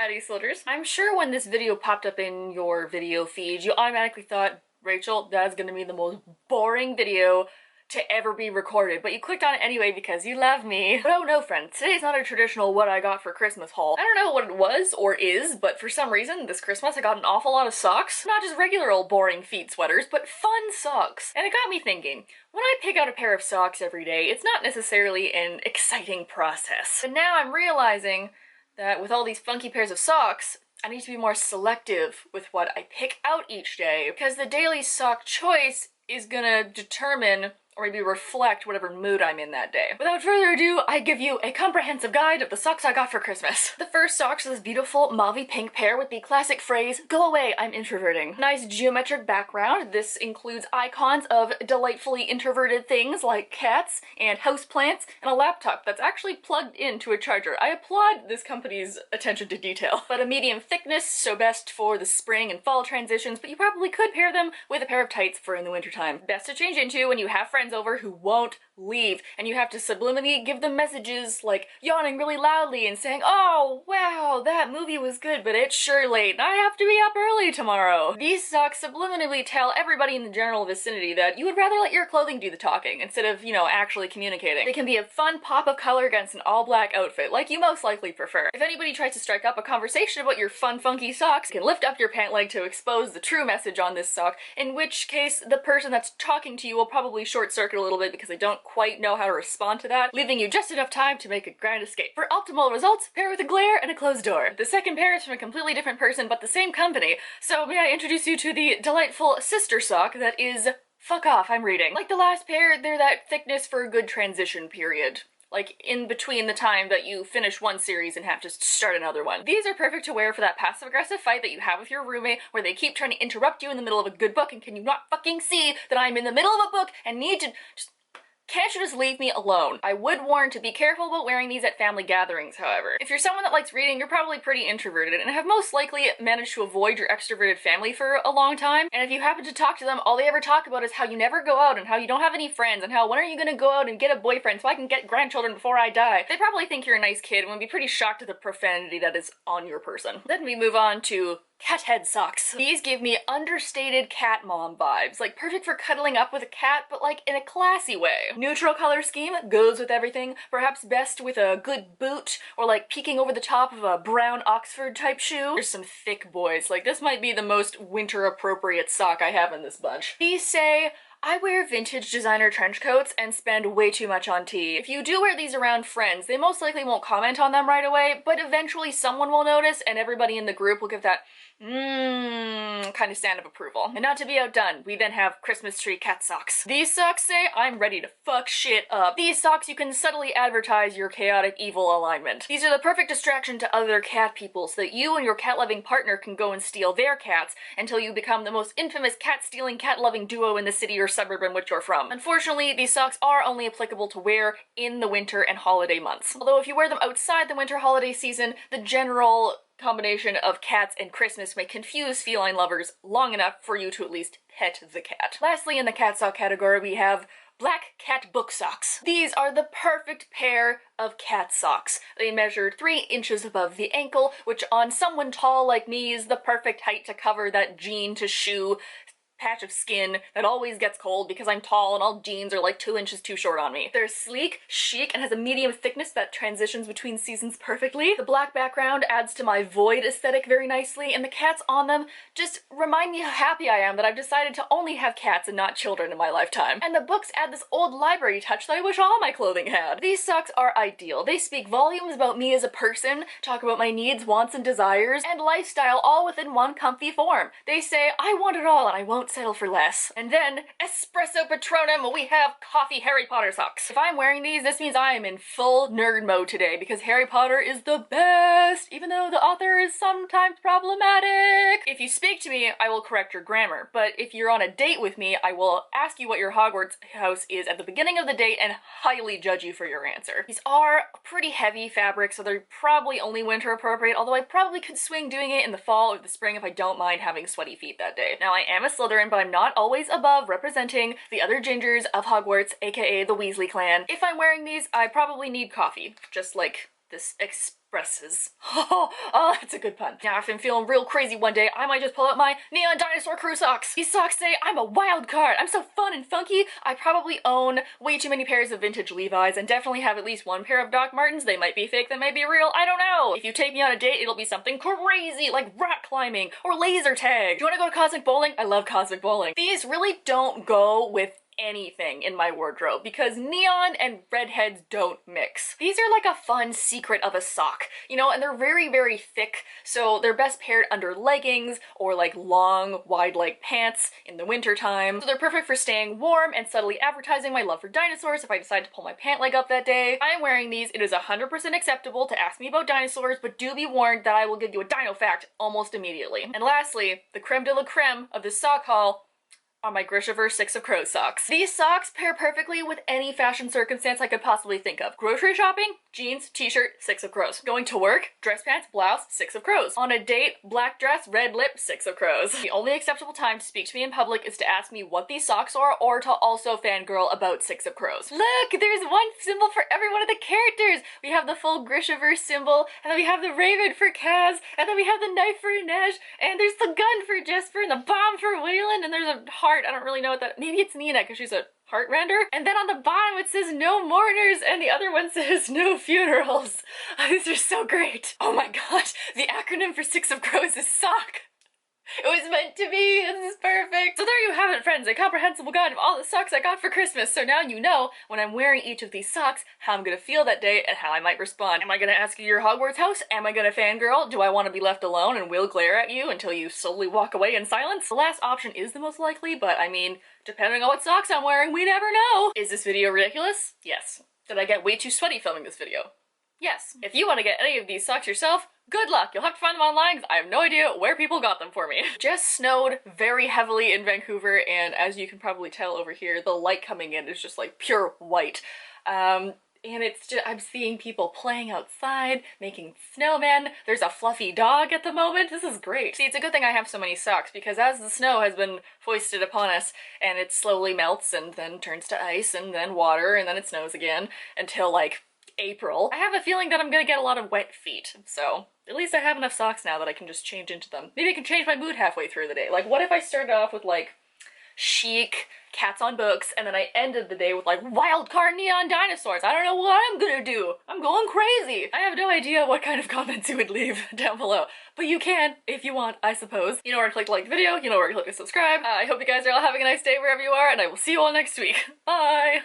Howdy Slitters. I'm sure when this video popped up in your video feed, you automatically thought, Rachel, that's gonna be the most boring video to ever be recorded, but you clicked on it anyway because you love me. But oh no, friends, today's not a traditional what I got for Christmas haul. I don't know what it was or is, but for some reason this Christmas I got an awful lot of socks. Not just regular old boring feet sweaters, but fun socks. And it got me thinking, when I pick out a pair of socks every day, it's not necessarily an exciting process. But now I'm realizing that with all these funky pairs of socks, I need to be more selective with what I pick out each day, because the daily sock choice is gonna determine or maybe reflect whatever mood I'm in that day. Without further ado, I give you a comprehensive guide of the socks I got for Christmas. The first socks are this beautiful mauvey pink pair with the classic phrase, "Go away, I'm introverting." Nice geometric background. This includes icons of delightfully introverted things like cats and houseplants and a laptop that's actually plugged into a charger. I applaud this company's attention to detail. But a medium thickness, so best for the spring and fall transitions, but you probably could pair them with a pair of tights for in the wintertime. Best to change into when you have friends over who won't leave, and you have to subliminally give them messages like yawning really loudly and saying, "Oh, wow, that movie was good, but it's sure late, and I have to be up early tomorrow." These socks subliminally tell everybody in the general vicinity that you would rather let your clothing do the talking instead of, actually communicating. They can be a fun pop of color against an all-black outfit, like you most likely prefer. If anybody tries to strike up a conversation about your fun, funky socks, you can lift up your pant leg to expose the true message on this sock, in which case the person that's talking to you will probably short-circuit a little bit because they don't quite know how to respond to that, leaving you just enough time to make a grand escape. For optimal results, pair with a glare and a closed door. The second pair is from a completely different person but the same company, so may I introduce you to the delightful sister sock that is fuck off, I'm reading. Like the last pair, they're that thickness for a good transition period. Like in between the time that you finish one series and have to start another one. These are perfect to wear for that passive-aggressive fight that you have with your roommate where they keep trying to interrupt you in the middle of a good book, and can you not fucking see that I'm in the middle of a book and need to can't you just leave me alone? I would warn to be careful about wearing these at family gatherings, however. If you're someone that likes reading, you're probably pretty introverted and have most likely managed to avoid your extroverted family for a long time. And if you happen to talk to them, all they ever talk about is how you never go out and how you don't have any friends and how when are you gonna go out and get a boyfriend so I can get grandchildren before I die. They probably think you're a nice kid and would be pretty shocked at the profanity that is on your person. Then we move on to cat head socks. These give me understated cat mom vibes, like perfect for cuddling up with a cat, but like in a classy way. Neutral color scheme goes with everything, perhaps best with a good boot or like peeking over the top of a brown Oxford type shoe. There's some thick boys, like this might be the most winter appropriate sock I have in this bunch. These say, I wear vintage designer trench coats and spend way too much on tea. If you do wear these around friends, they most likely won't comment on them right away, but eventually someone will notice and everybody in the group will give that kind of stand of approval. And not to be outdone, we then have Christmas tree cat socks. These socks say, I'm ready to fuck shit up. These socks you can subtly advertise your chaotic evil alignment. These are the perfect distraction to other cat people so that you and your cat-loving partner can go and steal their cats until you become the most infamous cat-stealing, cat-loving duo in the city or suburb in which you're from. Unfortunately, these socks are only applicable to wear in the winter and holiday months. Although if you wear them outside the winter holiday season, the general combination of cats and Christmas may confuse feline lovers long enough for you to at least pet the cat. Lastly, in the cat sock category, we have black cat book socks. These are the perfect pair of cat socks. They measure 3 inches above the ankle, which on someone tall like me is the perfect height to cover that jean to shoe patch of skin that always gets cold because I'm tall and all jeans are like 2 inches too short on me. They're sleek, chic, and has a medium thickness that transitions between seasons perfectly. The black background adds to my void aesthetic very nicely, and the cats on them just remind me how happy I am that I've decided to only have cats and not children in my lifetime. And the books add this old library touch that I wish all my clothing had. These socks are ideal. They speak volumes about me as a person, talk about my needs, wants, and desires, and lifestyle all within one comfy form. They say, I want it all and I won't settle for less. And then, espresso patronum, we have coffee Harry Potter socks. If I'm wearing these, this means I am in full nerd mode today because Harry Potter is the best, even though the author is sometimes problematic. If you speak to me, I will correct your grammar, but if you're on a date with me, I will ask you what your Hogwarts house is at the beginning of the date and highly judge you for your answer. These are pretty heavy fabric, so they're probably only winter appropriate, although I probably could swing doing it in the fall or the spring if I don't mind having sweaty feet that day. Now, I am a Slytherin, but I'm not always above representing the other gingers of Hogwarts, aka the Weasley clan. If I'm wearing these, I probably need coffee, just like this breasts. Oh, that's a good pun. Now, if I'm feeling real crazy one day, I might just pull out my neon Dinosaur Crew socks. These socks say I'm a wild card. I'm so fun and funky. I probably own way too many pairs of vintage Levi's and definitely have at least one pair of Doc Martens. They might be fake, they might be real, I don't know. If you take me on a date, it'll be something crazy like rock climbing or laser tag. Do you want to go to cosmic bowling? I love cosmic bowling. These really don't go with anything in my wardrobe because neon and redheads don't mix. These are like a fun secret of a sock, you know, and they're very, very thick, so they're best paired under leggings or like long, wide leg pants in the winter time. So they're perfect for staying warm and subtly advertising my love for dinosaurs if I decide to pull my pant leg up that day. I'm wearing these. It is 100% acceptable to ask me about dinosaurs, but do be warned that I will give you a dino fact almost immediately. And lastly, the creme de la creme of this sock haul are my Grishaverse 6 of Crows socks. These socks pair perfectly with any fashion circumstance I could possibly think of. Grocery shopping, jeans, t-shirt, 6 of Crows. Going to work, dress pants, blouse, 6 of Crows. On a date, black dress, red lip, 6 of Crows. The only acceptable time to speak to me in public is to ask me what these socks are or to also fangirl about 6 of Crows. Look, there's one symbol for every one of the characters. We have the full Grishaverse symbol, and then we have the raven for Kaz, and then we have the knife for Inej, and there's the gun for Jesper, and the bomb for Waylon, and there's a heart. I don't really know what that, maybe it's Nina because she's a heart render. And then on the bottom it says no mourners and the other one says no funerals. These are so great. Oh my gosh, the acronym for 6 of Crows is SOCK. It was meant to be. This is perfect. So there you have it, friends, a comprehensible guide of all the socks I got for Christmas. So now you know when I'm wearing each of these socks how I'm gonna feel that day and how I might respond. Am I gonna ask you your Hogwarts house? Am I gonna fangirl? Do I want to be left alone and will glare at you until you slowly walk away in silence? The last option is the most likely, but I mean, depending on what socks I'm wearing, we never know. Is this video ridiculous? Yes. Did I get way too sweaty filming this video? Yes. If you want to get any of these socks yourself, good luck. You'll have to find them online because I have no idea where people got them for me. Just snowed very heavily in Vancouver, and as you can probably tell over here, the light coming in is just like pure white. And it's just, I'm seeing people playing outside, making snowmen. There's a fluffy dog at the moment. This is great. See, it's a good thing I have so many socks because as the snow has been foisted upon us and it slowly melts and then turns to ice and then water and then it snows again until like April, I have a feeling that I'm gonna get a lot of wet feet. So at least I have enough socks now that I can just change into them. Maybe I can change my mood halfway through the day. Like what if I started off with like chic cats on books and then I ended the day with like wild card neon dinosaurs? I don't know what I'm gonna do. I'm going crazy. I have no idea what kind of comments you would leave down below, but you can if you want, I suppose. You know where to click to like the video, you know where to click to subscribe. I hope you guys are all having a nice day wherever you are, and I will see you all next week. Bye!